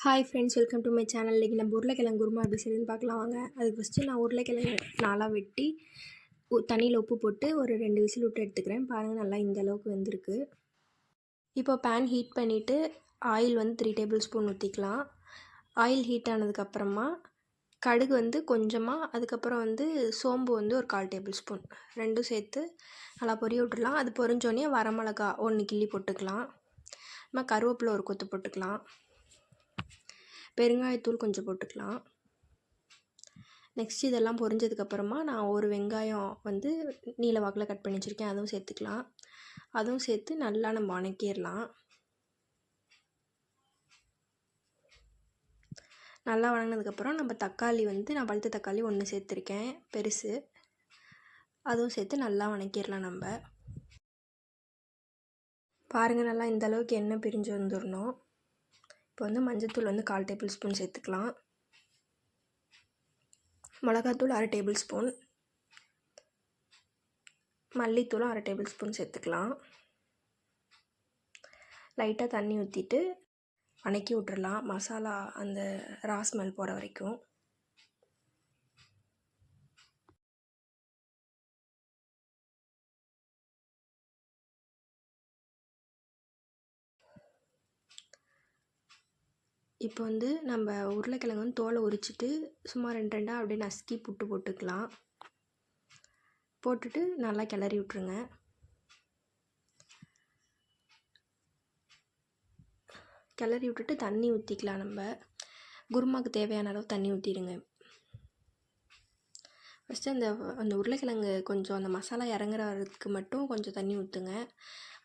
Hi friends, welcome to my channel. இன்றைக்கி நம்ம உருளைக்கிழங்கு குருமா எப்படி செய்யுதுன்னு பார்க்கலாம் வாங்க. அதுக்கு ஃபஸ்ட்டு நான் உருளைக்கிழங்கு நாளாக வெட்டி தண்ணியில் உப்பு போட்டு ஒரு 2 விசில் விட்டு எடுத்துக்கிறேன். பாருங்கள், நல்லா இந்த அளவுக்கு வெந்திருக்கு. இப்போ பேன் ஹீட் பண்ணிவிட்டு ஆயில் 3 டேபிள் ஸ்பூன் ஊற்றிக்கலாம். ஆயில் ஹீட் ஆனதுக்கப்புறமா கடுகு கொஞ்சமாக, அதுக்கப்புறம் சோம்பு ஒரு 1/4 டேபிள் ஸ்பூன் ரெண்டும் சேர்த்து நல்லா பொரிய விட்டுடலாம். அது பொரிஞ்சோடனே வரமிளகா 1 கிள்ளி போட்டுக்கலாம். நம்ம கருவேப்பிலை ஒரு கொத்து போட்டுக்கலாம். பெருங்காயத்தூள் கொஞ்சம் போட்டுக்கலாம். நெக்ஸ்ட் இதெல்லாம் பொரிஞ்சதுக்கப்புறமா நான் ஒரு வெங்காயம் நீல வாக்கில் கட் பண்ணி வச்சுருக்கேன், அதுவும் சேர்த்துக்கலாம். அதுவும் சேர்த்து நல்லா நம்ம வணக்கிடலாம். நல்லா வணங்கினதுக்கப்புறம் நம்ம தக்காளி நான் பழுத்த தக்காளி 1 சேர்த்துருக்கேன், பெருசு. அதுவும் சேர்த்து நல்லா வணக்கிடலாம். நம்ம பாருங்கள், நல்லா இந்த அளவுக்கு எண்ணெய் பிரிஞ்சு வந்துடணும். இப்போ மஞ்சள்தூள் 1/4 டேபிள் ஸ்பூன் சேர்த்துக்கலாம். மிளகாத்தூள் 1/2 டேபிள் ஸ்பூன், மல்லித்தூளும் 1/2 டேபிள் ஸ்பூன் சேர்த்துக்கலாம். லைட்டாக தண்ணி ஊற்றிட்டு வணக்கி விட்டுறலாம், மசாலா அந்த ரா ஸ்மெல் போகிற வரைக்கும். இப்போ நம்ம உருளைக்கிழங்கு தோலை உரிச்சிட்டு சும்மா 2 அப்படியே நசுக்கி போட்டுக்கலாம். போட்டுட்டு நல்லா கிளறி விட்ருங்க. கிளறி விட்டுட்டு தண்ணி ஊற்றிக்கலாம். நம்ம குருமாவுக்கு தேவையான அளவு தண்ணி ஊற்றிடுங்க. ஃபஸ்ட்டு அந்த உருளைக்கிழங்கு கொஞ்சம் அந்த மசாலா இறங்குறதுக்கு மட்டும் கொஞ்சம் தண்ணி ஊற்றுங்க.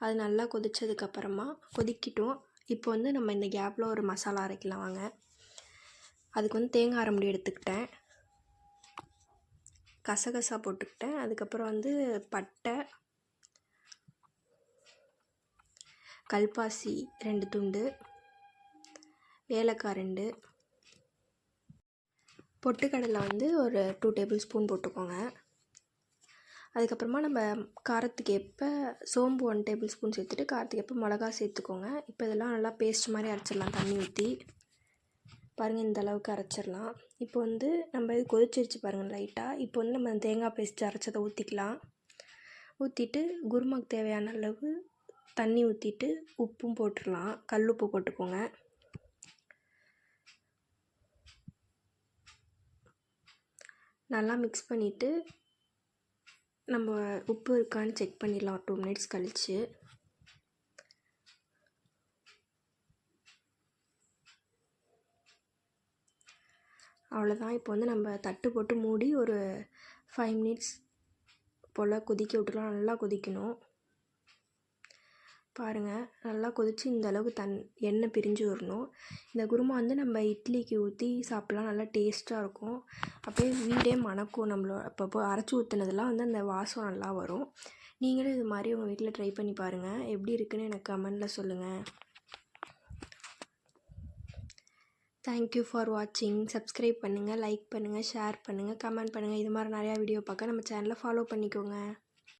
அது நல்லா கொதித்ததுக்கப்புறமா கொதிக்கட்டும். இப்போ நம்ம இந்த கேப்பில் ஒரு மசாலா அரைக்கலாம் வாங்க. அதுக்கு தேங்காய் அரை மூடி எடுத்துக்கிட்டேன், கசகசா போட்டுக்கிட்டேன், அதுக்கப்புறம் பட்டை, கல்பாசி 2 துண்டு, ஏலக்காய் 2, பொட்டுக்கடலை ஒரு 2 டேபிள் ஸ்பூன் போட்டுக்கோங்க. அதுக்கப்புறமா நம்ம காரத்துக்கு ஏற்ப சோம்பு 1 டேபிள் ஸ்பூன் சேர்த்துட்டு காரத்துக்கு ஏற்ப மிளகா சேர்த்துக்கோங்க. இப்போ இதெல்லாம் நல்லா பேஸ்ட் மாதிரி அரைச்சிடலாம். தண்ணி ஊற்றி பாருங்கள், இந்த அளவுக்கு அரைச்சிடலாம். இப்போ நம்ம இது கொதிச்சிருச்சு பாருங்கள் லைட்டாக. இப்போ நம்ம தேங்காய் பேஸ்ட் அரைச்சதை ஊற்றிக்கலாம். ஊற்றிட்டு குருமாக்கு தேவையான அளவு தண்ணி ஊற்றிட்டு உப்பும் போட்டுடலாம். கல் உப்பு போட்டுக்கோங்க. நல்லா மிக்ஸ் பண்ணிவிட்டு நம்ம உப்பு இருக்கான்னு செக் பண்ணிடலாம் 2 மினிட்ஸ் கழித்து. அவ்வளோதான். இப்போ நம்ம தட்டு போட்டு மூடி ஒரு 5 மினிட்ஸ் போல் கொதிக்க விட்டுலாம். நல்லா கொதிக்கணும். பாருங்கள், நல்லா கொதித்து இந்த அளவுக்கு எண்ணெய் பிரிஞ்சு வரணும். இந்த குருமா நம்ம இட்லிக்கு ஊற்றி சாப்பிட்லாம், நல்லா டேஸ்ட்டாக இருக்கும். அப்படியே வீடே மணக்கும். அப்பப்போ அரைச்சி ஊற்றுனதெல்லாம் அந்த வாசம் நல்லா வரும். நீங்களும் இது மாதிரி உங்கள் வீட்டில் ட்ரை பண்ணி பாருங்கள். எப்படி இருக்குன்னு எனக்கு கமெண்டில் சொல்லுங்கள். தேங்க்யூ ஃபார் வாட்சிங். சப்ஸ்கிரைப் பண்ணுங்கள், லைக் பண்ணுங்கள், ஷேர் பண்ணுங்கள், கமெண்ட் பண்ணுங்கள். இது மாதிரி நிறையா வீடியோ பார்க்க நம்ம சேனலை ஃபாலோ பண்ணிக்கோங்க.